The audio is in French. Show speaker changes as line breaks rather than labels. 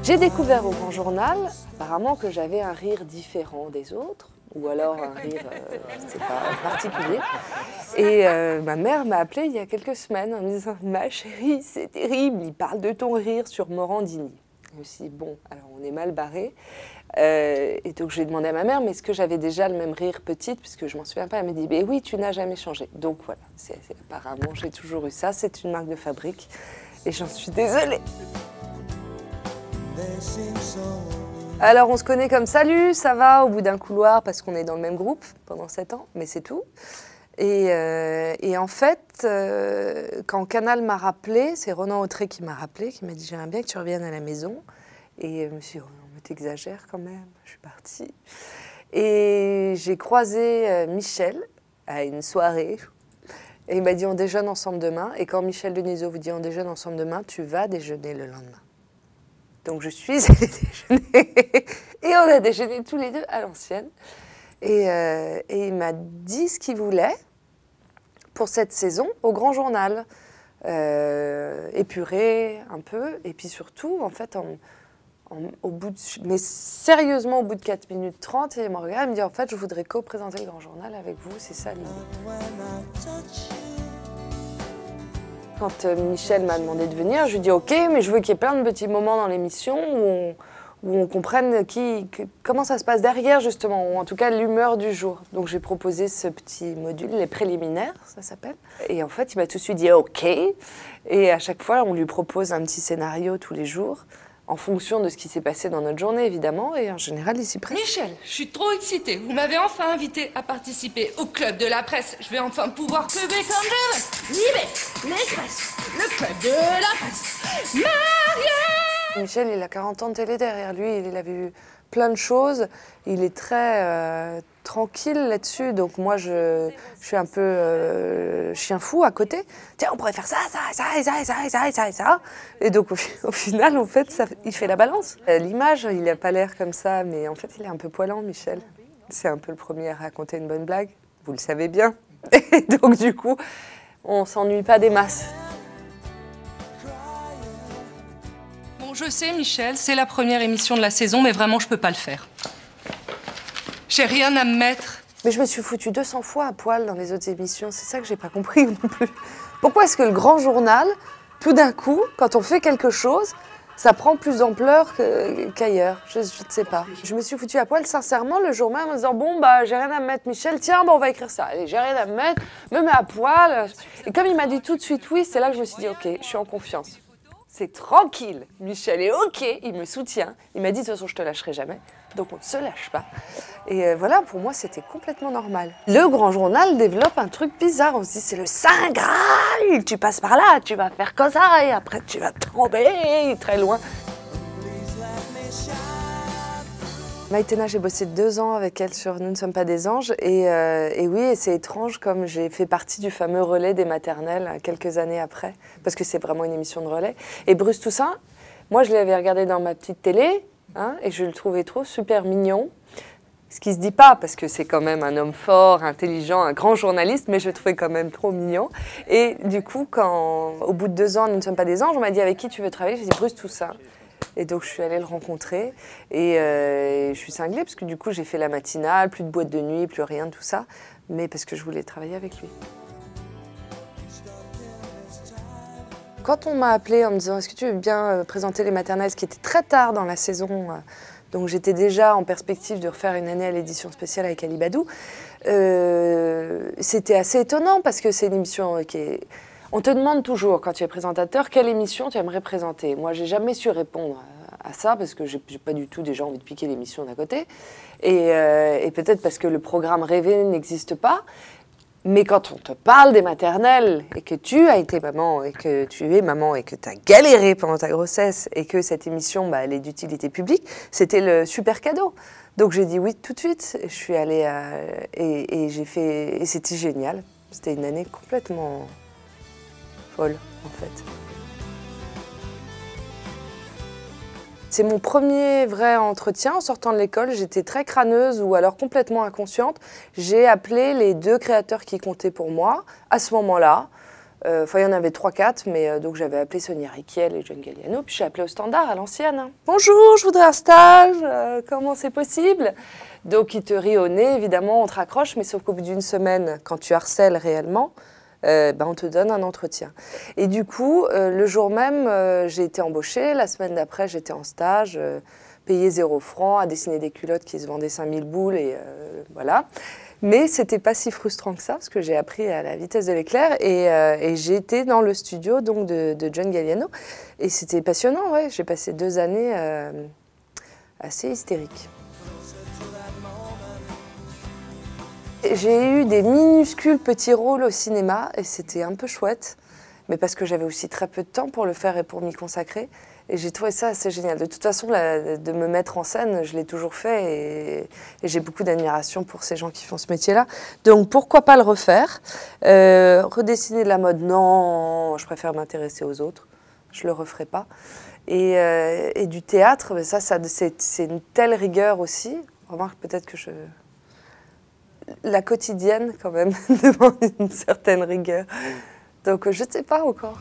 J'ai découvert au Grand Journal, apparemment, que j'avais un rire différent des autres, ou alors un rire, je ne sais pas, particulier. Et ma mère m'a appelée il y a quelques semaines en me disant « Ma chérie, c'est terrible, il parle de ton rire sur Morandini ». Je me suis dit « Bon, alors on est mal barré ». Et donc j'ai demandé à ma mère, mais est-ce que j'avais déjà le même rire petite, puisque je m'en souviens pas. Elle m'a dit « Oui, tu n'as jamais changé ». Donc voilà, apparemment j'ai toujours eu ça, c'est une marque de fabrique, et j'en suis désolée. Alors on se connaît comme salut, ça va, au bout d'un couloir parce qu'on est dans le même groupe pendant 7 ans, mais c'est tout. Et en fait, quand Canal m'a rappelé, c'est Ronan Autré qui m'a rappelé, qui m'a dit j'aimerais bien que tu reviennes à la maison. Et je me suis dit, oh, mais t'exagères quand même, je suis partie. Et j'ai croisé Michel à une soirée. Et il m'a dit on déjeune ensemble demain. Et quand Michel Denisot vous dit on déjeune ensemble demain, tu vas déjeuner le lendemain. Donc je suis allée déjeuner et on a déjeuné tous les deux à l'ancienne. Et il m'a dit ce qu'il voulait pour cette saison au Grand Journal. Épuré un peu et puis surtout, en fait, mais sérieusement, au bout de 4 minutes 30, il me regarde et me dit en fait, je voudrais co-présenter le Grand Journal avec vous, c'est ça l'idée. Quand Michel m'a demandé de venir, je lui ai dit ok, mais je veux qu'il y ait plein de petits moments dans l'émission où on comprenne comment ça se passe derrière justement, ou en tout cas l'humeur du jour. Donc j'ai proposé ce petit module, les préliminaires, ça s'appelle. Et en fait, il m'a tout de suite dit ok. Et à chaque fois, on lui propose un petit scénario tous les jours, en fonction de ce qui s'est passé dans notre journée évidemment, et en général, il s'y prête.
Michel, je suis trop excitée. Vous m'avez enfin invité à participer au club de la presse. Je vais enfin pouvoir cluber comme je veux. Libé, l'espace, le club de la presse. Marianne!
Michel, il a 40 ans de télé derrière lui, il a vu plein de choses. Il est très tranquille là-dessus, donc moi je suis un peu chien fou à côté. Tiens, on pourrait faire ça, ça, ça, ça, ça, ça, ça, ça. Et donc au final, en fait, il fait la balance. L'image, il n'a pas l'air comme ça, mais en fait, il est un peu poilant, Michel. C'est un peu le premier à raconter une bonne blague, vous le savez bien. Et donc du coup, on s'ennuie pas des masses.
Je sais, Michel, c'est la première émission de la saison, mais vraiment, je peux pas le faire. J'ai rien à me mettre.
Mais je me suis foutue 200 fois à poil dans les autres émissions, c'est ça que j'ai pas compris non plus. Pourquoi est-ce que le Grand Journal, tout d'un coup, quand on fait quelque chose, ça prend plus d'ampleur qu'ailleurs? Je ne sais pas. Je me suis foutue à poil, sincèrement, le jour même, en me disant bon, bah, j'ai rien à me mettre, Michel, tiens, bah, on va écrire ça. Allez, j'ai rien à me mettre, me mets à poil. Et comme il m'a dit tout de suite oui, c'est là que je me suis dit ok, je suis en confiance. C'est tranquille, Michel est ok, il me soutient. Il m'a dit de toute façon je te lâcherai jamais, donc on ne se lâche pas. Et voilà, pour moi c'était complètement normal. Le Grand Journal développe un truc bizarre, on se dit c'est le Saint Graal, tu passes par là, tu vas faire comme ça et après tu vas tomber très loin. Maïtena, j'ai bossé 2 ans avec elle sur Nous ne sommes pas des anges et oui, c'est étrange comme j'ai fait partie du fameux relais des maternelles quelques années après, parce que c'est vraiment une émission de relais. Et Bruce Toussaint, moi je l'avais regardé dans ma petite télé et je le trouvais trop super mignon. Ce qui se dit pas, parce que c'est quand même un homme fort, intelligent, un grand journaliste, mais je le trouvais quand même trop mignon. Et du coup, au bout de 2 ans, Nous ne sommes pas des anges, on m'a dit avec qui tu veux travailler? J'ai dit Bruce Toussaint. Et donc je suis allée le rencontrer et je suis cinglée parce que du coup j'ai fait la matinale, plus de boîte de nuit, plus rien de tout ça, mais parce que je voulais travailler avec lui. Quand on m'a appelée en me disant est-ce que tu veux bien présenter les maternelles, ce qui était très tard dans la saison, donc j'étais déjà en perspective de refaire une année à l'édition spéciale avec Ali Badou, c'était assez étonnant parce que c'est une émission qui est... On te demande toujours, quand tu es présentateur, quelle émission tu aimerais présenter. Moi, j'ai jamais su répondre à ça, parce que j'ai pas du tout déjà envie de piquer l'émission d'à côté. Et peut-être parce que le programme rêvé n'existe pas. Mais quand on te parle des maternelles, et que tu as été maman, et que tu es maman, et que tu as galéré pendant ta grossesse, et que cette émission, bah, elle est d'utilité publique, c'était le super cadeau. Donc j'ai dit oui tout de suite. Je suis allée et j'ai fait... Et c'était génial. C'était une année complètement... folle, en fait. C'est mon premier vrai entretien en sortant de l'école. J'étais très crâneuse ou alors complètement inconsciente. J'ai appelé les 2 créateurs qui comptaient pour moi à ce moment-là. Enfin, il y en avait 3-4, mais donc j'avais appelé Sonia Rykiel et John Galliano, puis j'ai appelé au standard à l'ancienne. Hein. Bonjour, je voudrais un stage, comment c'est possible? Donc il te rit au nez, évidemment, on te raccroche, mais sauf qu'au bout d'une semaine, quand tu harcèles réellement, on te donne un entretien. Et du coup, le jour même, j'ai été embauchée, la semaine d'après, j'étais en stage, payée 0 francs, à dessiner des culottes qui se vendaient 5000 boules, et voilà. Mais c'était pas si frustrant que ça, parce que j'ai appris à la vitesse de l'éclair et j'ai été dans le studio donc, de John Galliano. Et c'était passionnant, ouais. J'ai passé 2 années assez hystériques. J'ai eu des minuscules petits rôles au cinéma et c'était un peu chouette, mais parce que j'avais aussi très peu de temps pour le faire et pour m'y consacrer. Et j'ai trouvé ça assez génial. De toute façon, de me mettre en scène, je l'ai toujours fait et j'ai beaucoup d'admiration pour ces gens qui font ce métier-là. Donc pourquoi pas le refaire? Redessiner de la mode, non, je préfère m'intéresser aux autres. Je le referai pas. Et du théâtre, ça c'est une telle rigueur aussi. Remarque peut-être que la quotidienne quand même demande une certaine rigueur. Donc je ne sais pas encore.